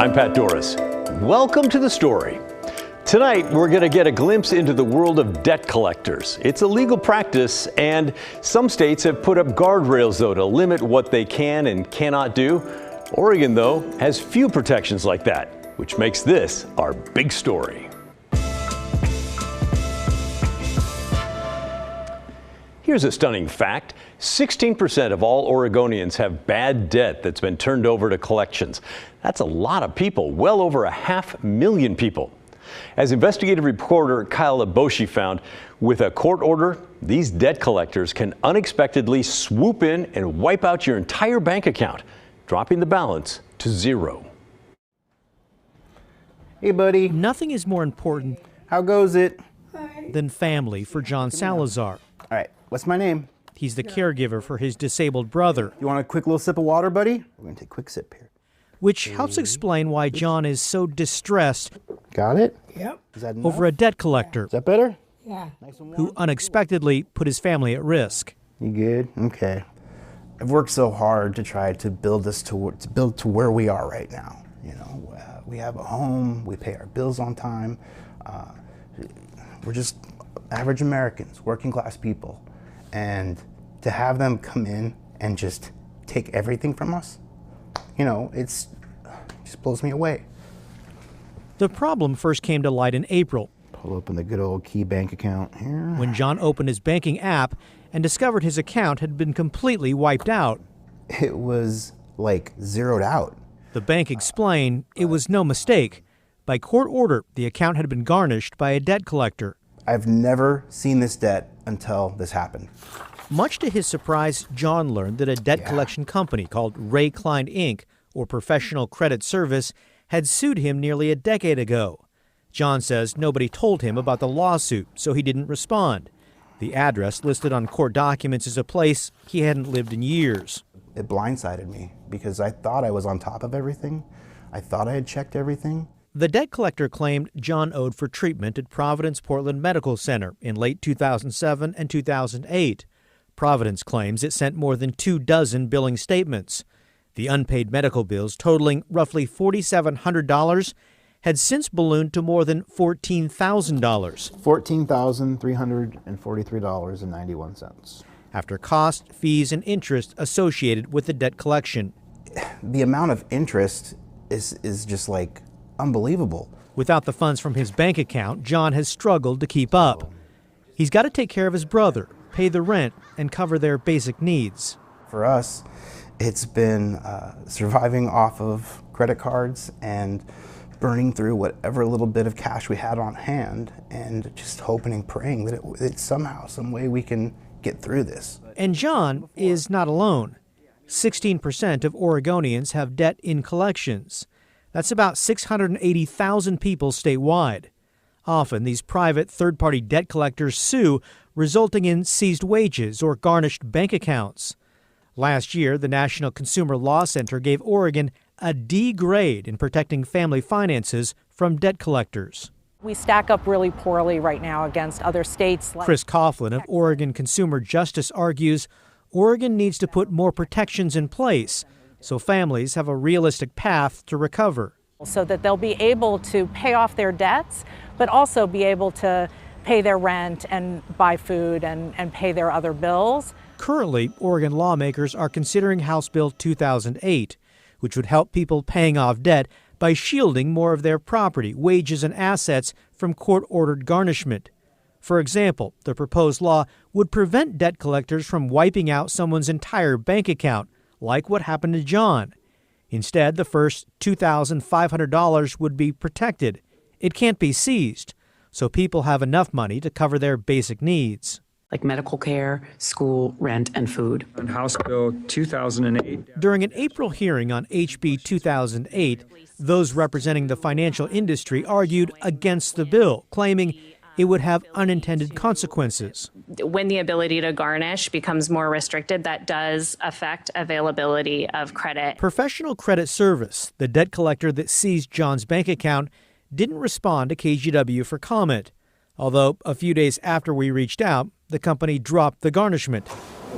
I'm Pat Doris. Welcome to The Story. Tonight, we're going to get a glimpse into the world of debt collectors. It's a legal practice, and some states have put up guardrails, though, to limit what they can and cannot do. Oregon, though, has few protections like that, which makes this our big story. Here's a stunning fact. 16% of all Oregonians have bad debt that's been turned over to collections. That's a lot of people, well over 500,000 people. As investigative reporter Kyle Eboshi found, with a court order, these debt collectors can unexpectedly swoop in and wipe out your entire bank account, dropping the balance to zero. Hey, buddy. Nothing is more important How goes it? than family for John Salazar. All right, what's my name? He's the caregiver for his disabled brother, You want a quick little sip of water, buddy? We're going to take a quick sip here. which helps explain why John is so distressed Got it? Yep. Is that enough? over a debt collector Is that better? Yeah. who unexpectedly put his family at risk. You good? Okay. I've worked so hard to try to build this to where we are right now. You know, we have a home, we pay our bills on time. We're just average Americans, working class people. And to have them come in and just take everything from us, you know, it just blows me away. The problem first came to light in April Pull open the good old Key bank account here. when John opened his banking app and discovered his account had been completely wiped out. It was like zeroed out. The bank explained it was no mistake. By court order, the account had been garnished by a debt collector. I've never seen this debt until this happened. Much to his surprise, John learned that a debt collection company called Ray Klein Inc., or Professional Credit Service, had sued him nearly a decade ago. John says nobody told him about the lawsuit, so he didn't respond. The address listed on court documents is a place he hadn't lived in years. It blindsided me because I thought I was on top of everything. I thought I had checked everything. The debt collector claimed John owed for treatment at Providence Portland Medical Center in late 2007 and 2008. Providence claims it sent more than 24 billing statements. The unpaid medical bills, totaling roughly $4,700, had since ballooned to more than $14,000. $14,343.91. After cost, fees, and interest associated with the debt collection. The amount of interest is just like unbelievable. Without the funds from his bank account, John has struggled to keep up. He's got to take care of his brother, pay the rent, and cover their basic needs. For us, it's been surviving off of credit cards and burning through whatever little bit of cash we had on hand and just hoping and praying that it's somehow, some way we can get through this. And John is not alone. 16% of Oregonians have debt in collections. That's about 680,000 people statewide. Often, these private third-party debt collectors sue, resulting in seized wages or garnished bank accounts. Last year, the National Consumer Law Center gave Oregon a D grade in protecting family finances from debt collectors. We stack up really poorly right now against other states. Chris Coughlin of Oregon Consumer Justice argues Oregon needs to put more protections in place so families have a realistic path to recover. So that they'll be able to pay off their debts, but also be able to pay their rent and buy food and pay their other bills. Currently, Oregon lawmakers are considering House Bill 2008, which would help people paying off debt by shielding more of their property, wages, and assets from court-ordered garnishment. For example, the proposed law would prevent debt collectors from wiping out someone's entire bank account, like what happened to John. Instead, the first $2,500 would be protected. It can't be seized, so people have enough money to cover their basic needs. Like medical care, school, rent, and food. On House Bill 2008. During an April hearing on HB 2008, those representing the financial industry argued against the bill, claiming it would have unintended consequences. When the ability to garnish becomes more restricted, that does affect availability of credit. Professional Credit Service, the debt collector that seized John's bank account, didn't respond to KGW for comment. Although a few days after we reached out, the company dropped the garnishment.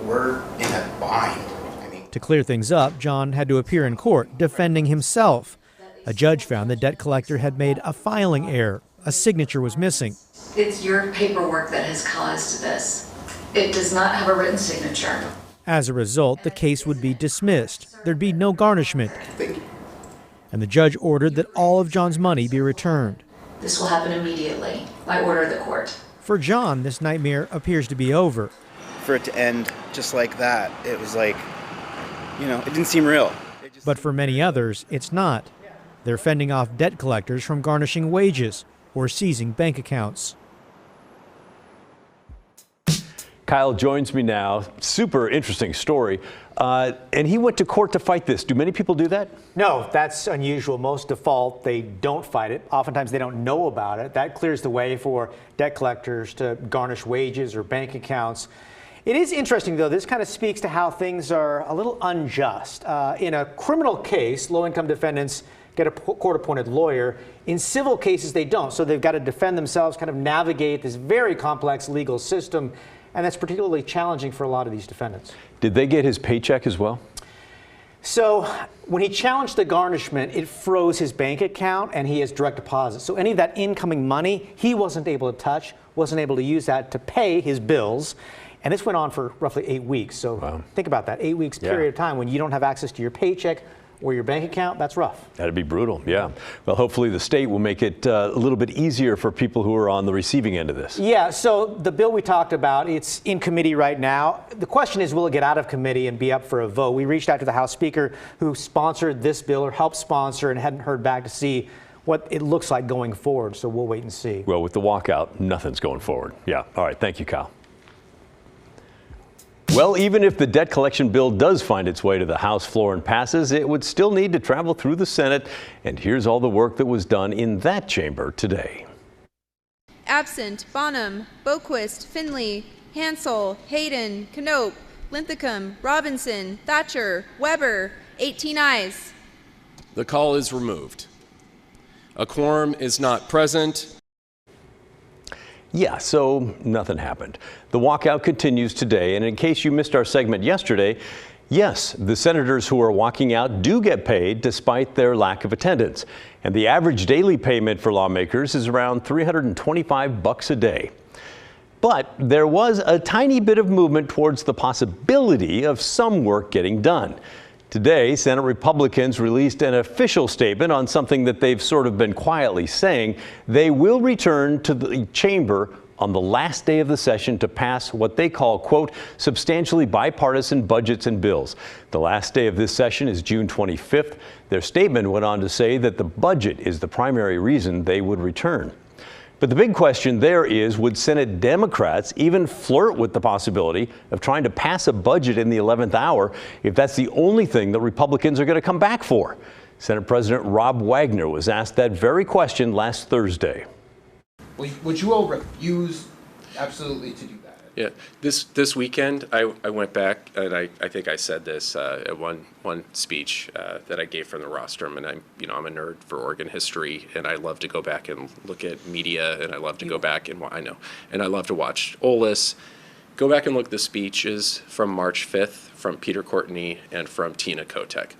We're in a bind. To clear things up, John had to appear in court defending himself. A judge found the debt collector had made a filing error. A signature was missing. It's your paperwork that has caused this. It does not have a written signature. As a result, the case would be dismissed. There'd be no garnishment. And the judge ordered that all of John's money be returned. This will happen immediately by order of the court. For John, this nightmare appears to be over. For it to end just like that, it was like, it didn't seem real. But for many others, it's not. They're fending off debt collectors from garnishing wages or seizing bank accounts. Kyle joins me now. Super interesting story. And he went to court to fight this. Do many people do that? No, that's unusual. Most default, they don't fight it. Oftentimes they don't know about it. That clears the way for debt collectors to garnish wages or bank accounts. It is interesting, though. This kind of speaks to how things are a little unjust. In a criminal case, low-income defendants get a court-appointed lawyer. In civil cases, they don't. So they've got to defend themselves, kind of navigate this very complex legal system. And that's particularly challenging for a lot of these defendants. Did they get his paycheck as well? So when he challenged the garnishment, it froze his bank account and he has direct deposit. So any of that incoming money, he wasn't able to touch, wasn't able to use that to pay his bills. And this went on for roughly 8 weeks. So Think about that, 8 weeks period of time when you don't have access to your paycheck or your bank account. That's rough. That'd be brutal, yeah. Well, hopefully the state will make it a little bit easier for people who are on the receiving end of this. Yeah, so the bill we talked about, it's in committee right now. The question is, will it get out of committee and be up for a vote? We reached out to the House Speaker who sponsored this bill or helped sponsor and hadn't heard back to see what it looks like going forward. So we'll wait and see. Well, with the walkout, nothing's going forward. Yeah, all right, thank you, Kyle. Well, even if the debt collection bill does find its way to the House floor and passes, it would still need to travel through the Senate. And here's all the work that was done in that chamber today. Absent: Bonham, Boquist, Finley, Hansel, Hayden, Knope, Linthicum, Robinson, Thatcher, Weber. 18 ayes. The call is removed. A quorum is not present. Yeah, so nothing happened. The walkout continues today, and in case you missed our segment yesterday, yes, the senators who are walking out do get paid despite their lack of attendance. And the average daily payment for lawmakers is around $325 a day. But there was a tiny bit of movement towards the possibility of some work getting done. Today, Senate Republicans released an official statement on something that they've sort of been quietly saying. They will return to the chamber on the last day of the session to pass what they call, quote, substantially bipartisan budgets and bills. The last day of this session is June 25th. Their statement went on to say that the budget is the primary reason they would return. But the big question there is, would Senate Democrats even flirt with the possibility of trying to pass a budget in the 11th hour if that's the only thing that Republicans are going to come back for? Senate President Rob Wagner was asked that very question last Thursday. Would you all refuse absolutely to do that? Yeah, this weekend I went back and I think I said this at one speech that I gave from the rostrum, and I'm a nerd for Oregon history, and I love to go back and look at media, and I love to go back and I love to watch Olis. Go back and look at the speeches from March 5th from Peter Courtney and from Tina Kotek.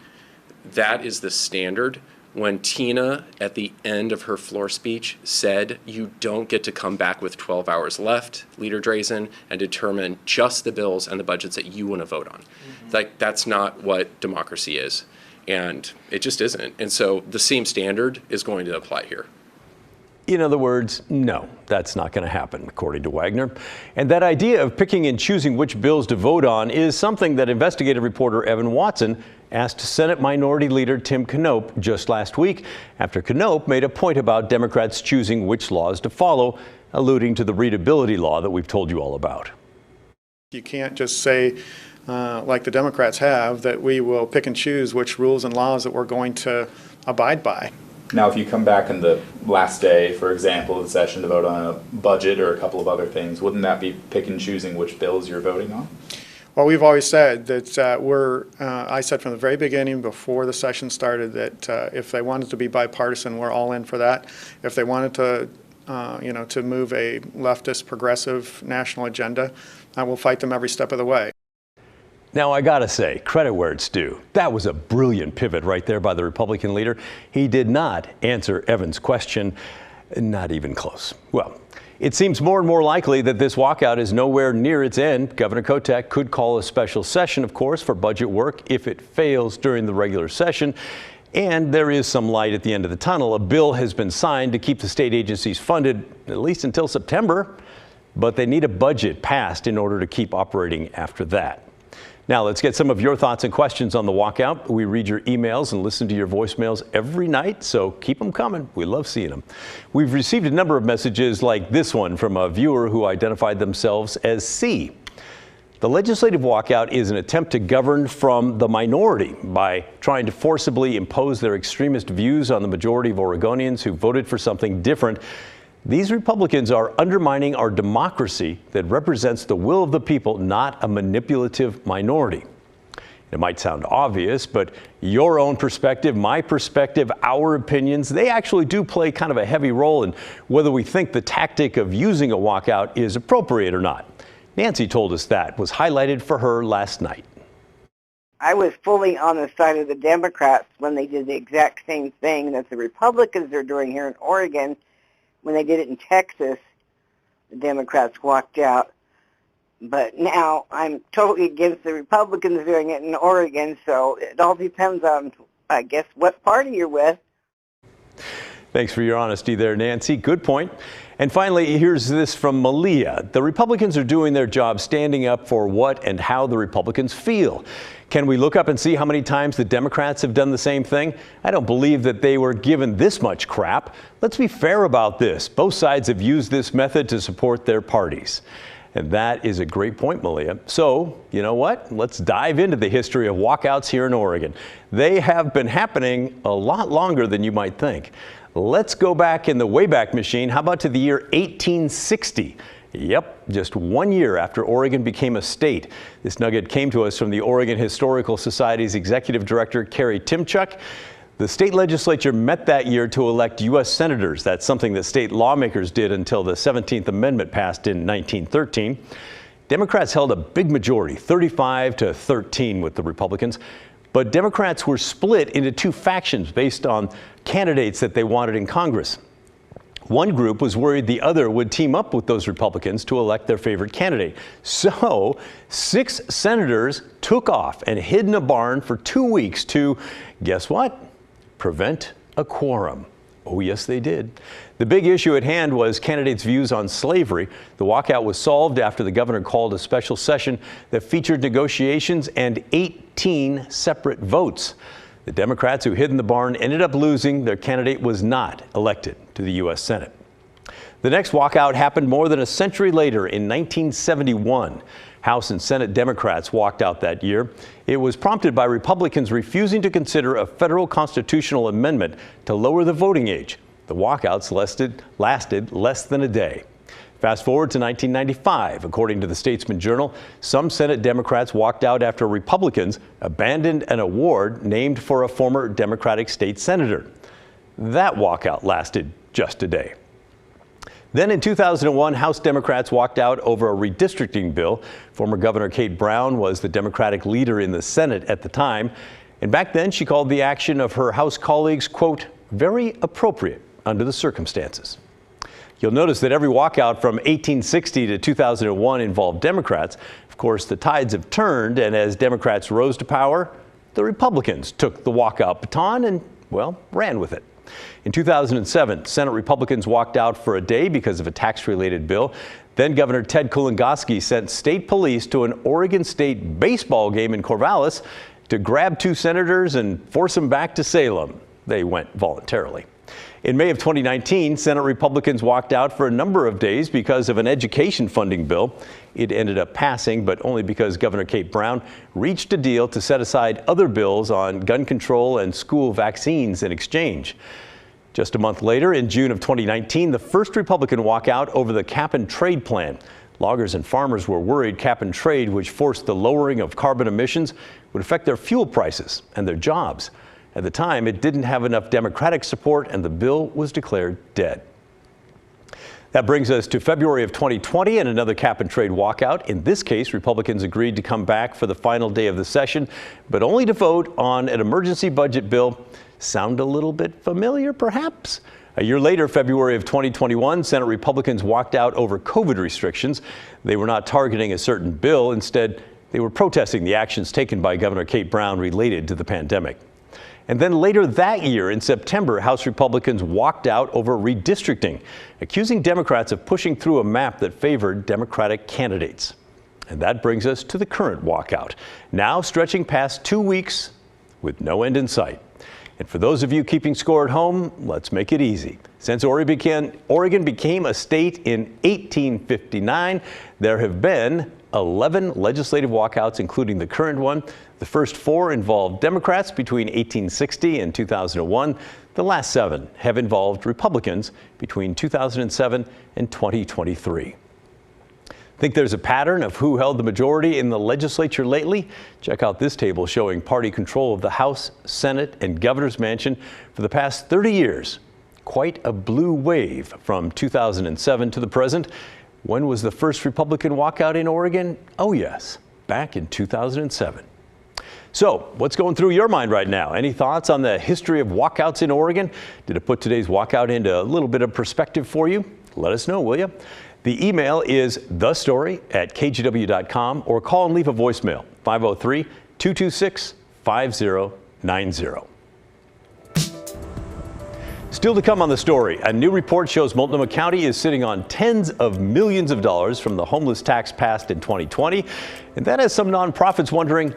That is the standard. When Tina, at the end of her floor speech, said, you don't get to come back with 12 hours left, Leader Drazen, and determine just the bills and the budgets that you want to vote on. Like, that's not what democracy is. And it just isn't. And so the same standard is going to apply here. In other words, no, that's not going to happen, according to Wagner. And that idea of picking and choosing which bills to vote on is something that investigative reporter Evan Watson asked Senate Minority Leader Tim Knope just last week, after Knope made a point about Democrats choosing which laws to follow, alluding to the readability law that we've told you all about. You can't just say, like the Democrats have, that we will pick and choose which rules and laws that we're going to abide by. Now, if you come back on the last day, for example, of the session to vote on a budget or a couple of other things, wouldn't that be pick and choosing which bills you're voting on? Well, we've always said that I said from the very beginning before the session started that if they wanted to be bipartisan, we're all in for that. If they wanted to, to move a leftist progressive national agenda, we'll fight them every step of the way. Now, I gotta say, credit where it's due. That was a brilliant pivot right there by the Republican leader. He did not answer Evan's question, not even close. Well, it seems more and more likely that this walkout is nowhere near its end. Governor Kotek could call a special session, of course, for budget work if it fails during the regular session. And there is some light at the end of the tunnel. A bill has been signed to keep the state agencies funded at least until September, but they need a budget passed in order to keep operating after that. Now, let's get some of your thoughts and questions on the walkout. We read your emails and listen to your voicemails every night, so keep them coming. We love seeing them. We've received a number of messages like this one from a viewer who identified themselves as C. The legislative walkout is an attempt to govern from the minority by trying to forcibly impose their extremist views on the majority of Oregonians who voted for something different. These Republicans are undermining our democracy that represents the will of the people, not a manipulative minority. It might sound obvious, but your own perspective, my perspective, our opinions, they actually do play kind of a heavy role in whether we think the tactic of using a walkout is appropriate or not. Nancy told us that was highlighted for her last night. I was fully on the side of the Democrats when they did the exact same thing that the Republicans are doing here in Oregon. When they did it in Texas, the Democrats walked out. But now I'm totally against the Republicans doing it in Oregon, so it all depends on, I guess, what party you're with. Thanks for your honesty there, Nancy. Good point. And finally, here's this from Malia. The Republicans are doing their job standing up for what and how the Republicans feel. Can we look up and see how many times the Democrats have done the same thing? I don't believe that they were given this much crap. Let's be fair about this. Both sides have used this method to support their parties. And that is a great point, Malia. So, you know what? Let's dive into the history of walkouts here in Oregon. They have been happening a lot longer than you might think. Let's go back in the Wayback Machine. How about to the year 1860? Yep, just 1 year after Oregon became a state. This nugget came to us from the Oregon Historical Society's Executive Director, Carrie Timchuk. The state legislature met that year to elect U.S. senators. That's something that state lawmakers did until the 17th Amendment passed in 1913. Democrats held a big majority, 35-13 with the Republicans. But Democrats were split into two factions based on candidates that they wanted in Congress. One group was worried the other would team up with those Republicans to elect their favorite candidate. So 6 senators took off and hid in a barn for 2 weeks to, guess what? Prevent a quorum. Oh, yes, they did. The big issue at hand was candidates' views on slavery. The walkout was solved after the governor called a special session that featured negotiations and 18 separate votes. The Democrats who hid in the barn ended up losing. Their candidate was not elected to the U.S. Senate. The next walkout happened more than a century later in 1971. House and Senate Democrats walked out that year. It was prompted by Republicans refusing to consider a federal constitutional amendment to lower the voting age. The walkouts lasted less than a day. Fast forward to 1995. According to the Statesman Journal, some Senate Democrats walked out after Republicans abandoned an award named for a former Democratic state senator. That walkout lasted just a day. Then in 2001, House Democrats walked out over a redistricting bill. Former Governor Kate Brown was the Democratic leader in the Senate at the time. And back then, she called the action of her House colleagues, quote, very appropriate under the circumstances. You'll notice that every walkout from 1860 to 2001 involved Democrats. Of course, the tides have turned, and as Democrats rose to power, the Republicans took the walkout baton and, well, ran with it. In 2007, Senate Republicans walked out for a day because of a tax-related bill. Then Governor Ted Kulongoski sent state police to an Oregon State baseball game in Corvallis to grab 2 senators and force them back to Salem. They went voluntarily. In May of 2019, Senate Republicans walked out for a number of days because of an education funding bill. It ended up passing, but only because Governor Kate Brown reached a deal to set aside other bills on gun control and school vaccines in exchange. Just a month later, in June of 2019, the first Republican walkout over the cap-and-trade plan. Loggers and farmers were worried cap-and-trade, which forced the lowering of carbon emissions, would affect their fuel prices and their jobs. At the time, it didn't have enough Democratic support, and the bill was declared dead. That brings us to February of 2020 and another cap-and-trade walkout. In this case, Republicans agreed to come back for the final day of the session, but only to vote on an emergency budget bill. Sound a little bit familiar, perhaps? A year later, February of 2021, Senate Republicans walked out over COVID restrictions. They were not targeting a certain bill. Instead, they were protesting the actions taken by Governor Kate Brown related to the pandemic. And then later that year, in September, House Republicans walked out over redistricting, accusing Democrats of pushing through a map that favored Democratic candidates. And that brings us to the current walkout, now stretching past 2 weeks with no end in sight. And for those of you keeping score at home, let's make it easy. Since Oregon became a state in 1859, there have been 11 legislative walkouts, including the current one. The first 4 involved Democrats between 1860 and 2001. The last 7 have involved Republicans between 2007 and 2023. Think there's a pattern of who held the majority in the legislature lately? Check out this table showing party control of the House, Senate, and Governor's Mansion for the past 30 years. Quite a blue wave from 2007 to the present. When was the first Republican walkout in Oregon? Oh yes, back in 2007. So, what's going through your mind right now? Any thoughts on the history of walkouts in Oregon? Did it put today's walkout into a little bit of perspective for you? Let us know, will you? The email is thestory@kgw.com or call and leave a voicemail, 503-226-5090. Still to come on The Story, a new report shows Multnomah County is sitting on tens of millions of dollars from the homeless tax passed in 2020. And that has some nonprofits wondering,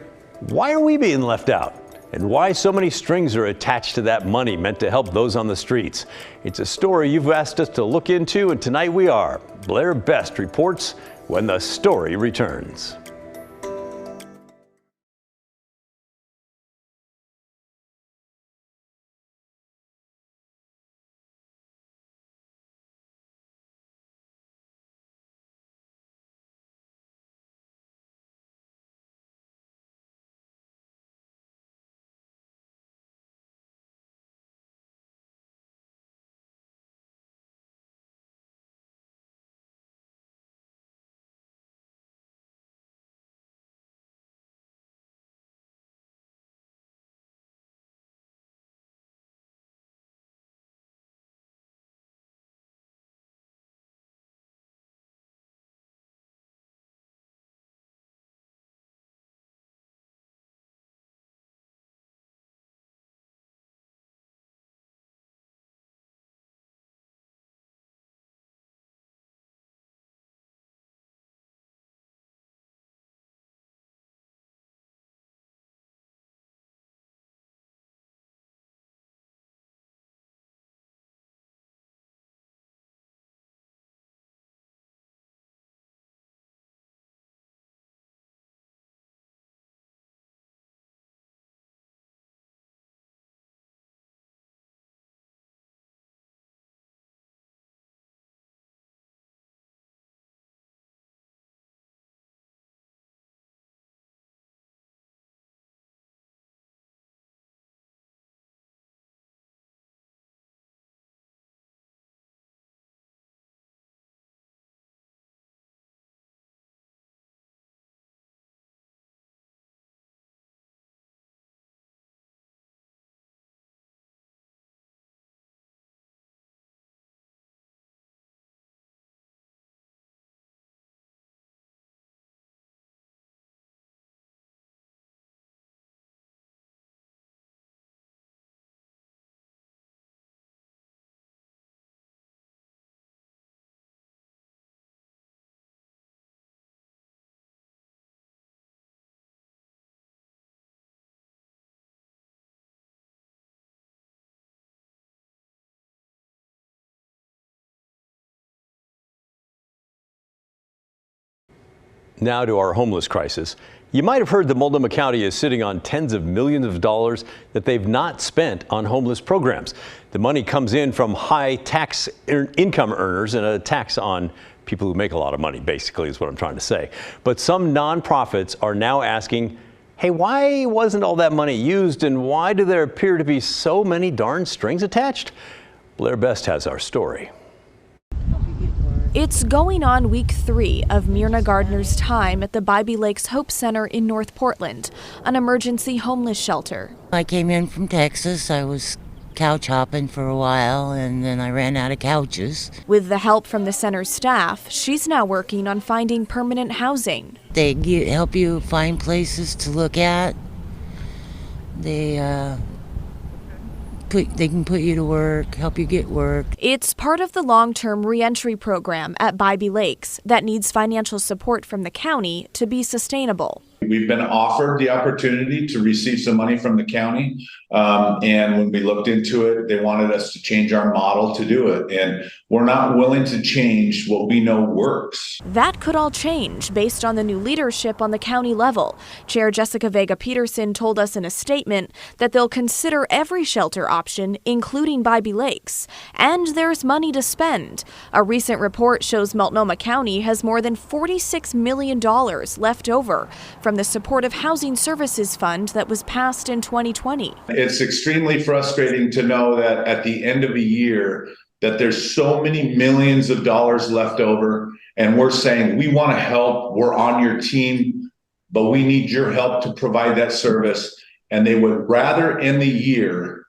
why are we being left out? And why so many strings are attached to that money meant to help those on the streets. It's a story you've asked us to look into, and tonight we are. Blair Best reports when The Story returns. Now to our homeless crisis. You might have heard that Multnomah County is sitting on tens of millions of dollars that they've not spent on homeless programs. The money comes in from high tax income earners and a tax on people who make a lot of money, basically, is what I'm trying to say. But some nonprofits are now asking, hey, why wasn't all that money used, and why do there appear to be so many darn strings attached? Blair Best has our story. It's going on week 3 of Myrna Gardner's time at the Bybee Lakes Hope Center in North Portland, an emergency homeless shelter. I came in from Texas. I was couch hopping for a while, and then I ran out of couches. With the help from the center's staff, she's now working on finding permanent housing. They help you find places to look at. They can put you to work, help you get work. It's part of the long-term reentry program at Bybee Lakes that needs financial support from the county to be sustainable. We've been offered the opportunity to receive some money from the county. And when we looked into it, they wanted us to change our model to do it. And we're not willing to change what we know works. That could all change based on the new leadership on the county level. Chair Jessica Vega Peterson told us in a statement that they'll consider every shelter option, including Bybee Lakes. And there's money to spend. A recent report shows Multnomah County has more than $46 million left over from the Supportive Housing Services Fund that was passed in 2020. It's extremely frustrating to know that at the end of a year that there's so many millions of dollars left over, and we're saying we want to help, we're on your team, but we need your help to provide that service. And they would rather end the year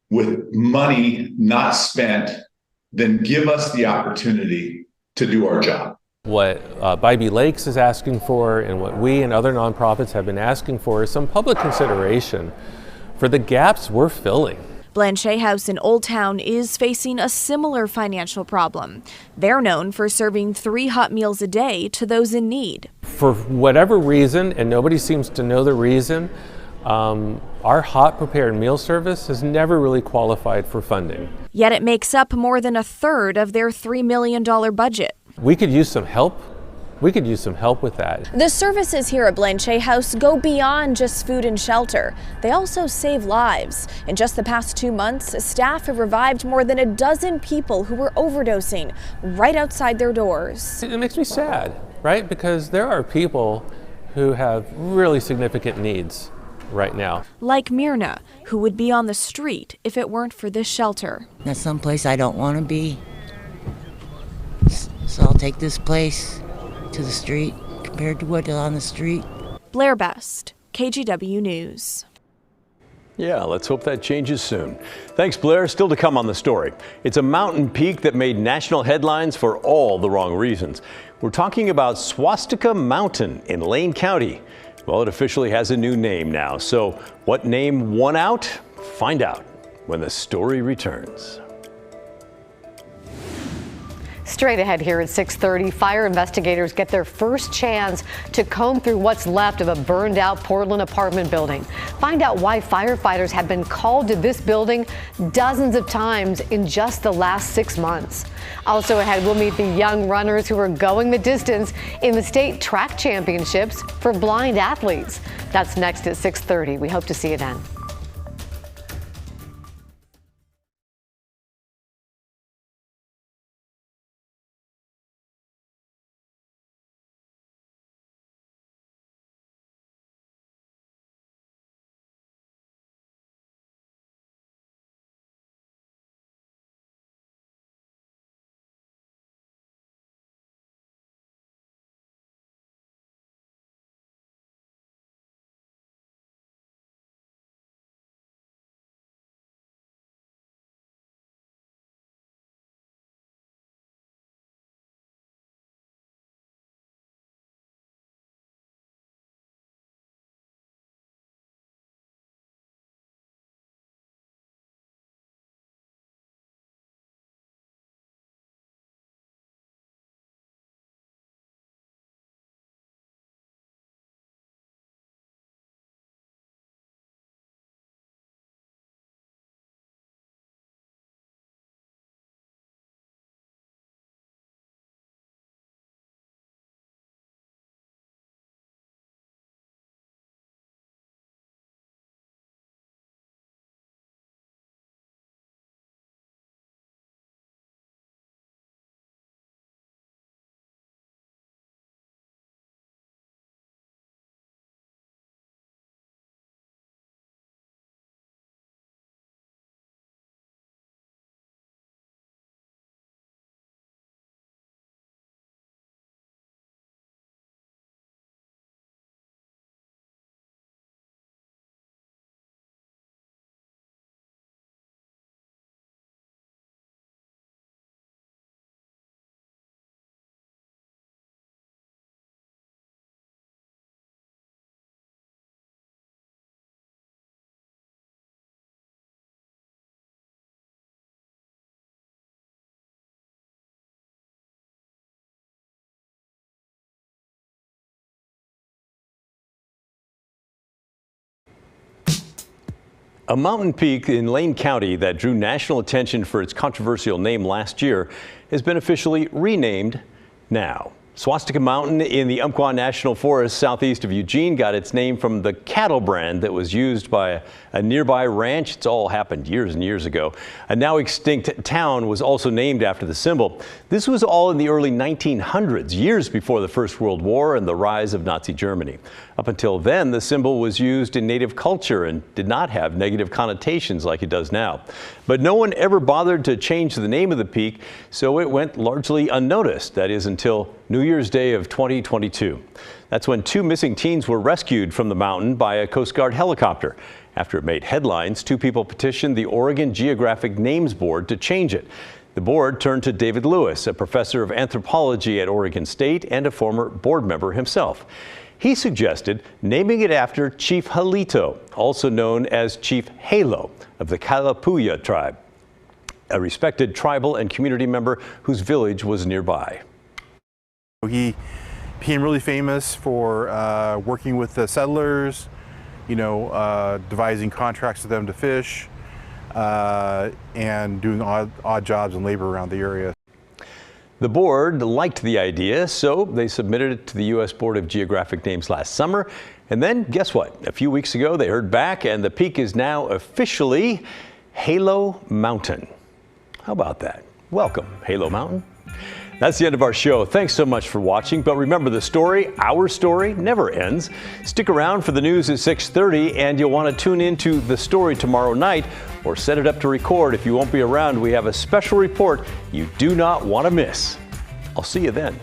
with money not spent than give us the opportunity to do our job. What Bybee Lakes is asking for and what we and other nonprofits have been asking for is some public consideration for the gaps we're filling. Blanchet House in Old Town is facing a similar financial problem. They're known for serving 3 hot meals a day to those in need. For whatever reason, and nobody seems to know the reason, our hot prepared meal service has never really qualified for funding. Yet it makes up more than a third of their $3 million budget. We could use some help. We could use some help with that. The services here at Blanchet House go beyond just food and shelter. They also save lives. In just the past 2 months, staff have revived more than a dozen people who were overdosing right outside their doors. It makes me sad, right? Because there are people who have really significant needs right now. Like Myrna, who would be on the street if it weren't for this shelter. That's someplace I don't want to be. So I'll take this place to the street compared to what's on the street. Blair Best, KGW News. Yeah, let's hope that changes soon. Thanks, Blair. Still to come on the story. It's a mountain peak that made national headlines for all the wrong reasons. We're talking about Swastika Mountain in Lane County. Well, it officially has a new name now. So what name won out? Find out when the story returns. Straight ahead here at 6:30, fire investigators get their first chance to comb through what's left of a burned out Portland apartment building. Find out why firefighters have been called to this building dozens of times in just the last 6 months. Also ahead, we'll meet the young runners who are going the distance in the state track championships for blind athletes. That's next at 6:30. We hope to see you then. A mountain peak in Lane County that drew national attention for its controversial name last year has been officially renamed now. Swastika Mountain in the Umpqua National Forest southeast of Eugene got its name from the cattle brand that was used by a nearby ranch. It's all happened years and years ago. A now extinct town was also named after the symbol. This was all in the early 1900s, years before the First World War and the rise of Nazi Germany. Up until then, the symbol was used in native culture and did not have negative connotations like it does now. But no one ever bothered to change the name of the peak, so it went largely unnoticed. That is until New Year's Day of 2022. That's when 2 missing teens were rescued from the mountain by a Coast Guard helicopter. After it made headlines, 2 people petitioned the Oregon Geographic Names Board to change it. The board turned to David Lewis, a professor of anthropology at Oregon State and a former board member himself. He suggested naming it after Chief Halito, also known as Chief Halo of the Kalapuya tribe, a respected tribal and community member whose village was nearby. He became really famous for working with the settlers, devising contracts with them to fish, and doing odd jobs and labor around the area. The board liked the idea, so they submitted it to the U.S. Board of Geographic Names last summer. And then, guess what? A few weeks ago, they heard back, and the peak is now officially Halo Mountain. How about that? Welcome, Halo Mountain. That's the end of our show. Thanks so much for watching. But remember, our story never ends. Stick around for the news at 6:30, and you'll want to tune into The Story tomorrow night or set it up to record. If you won't be around, we have a special report you do not want to miss. I'll see you then.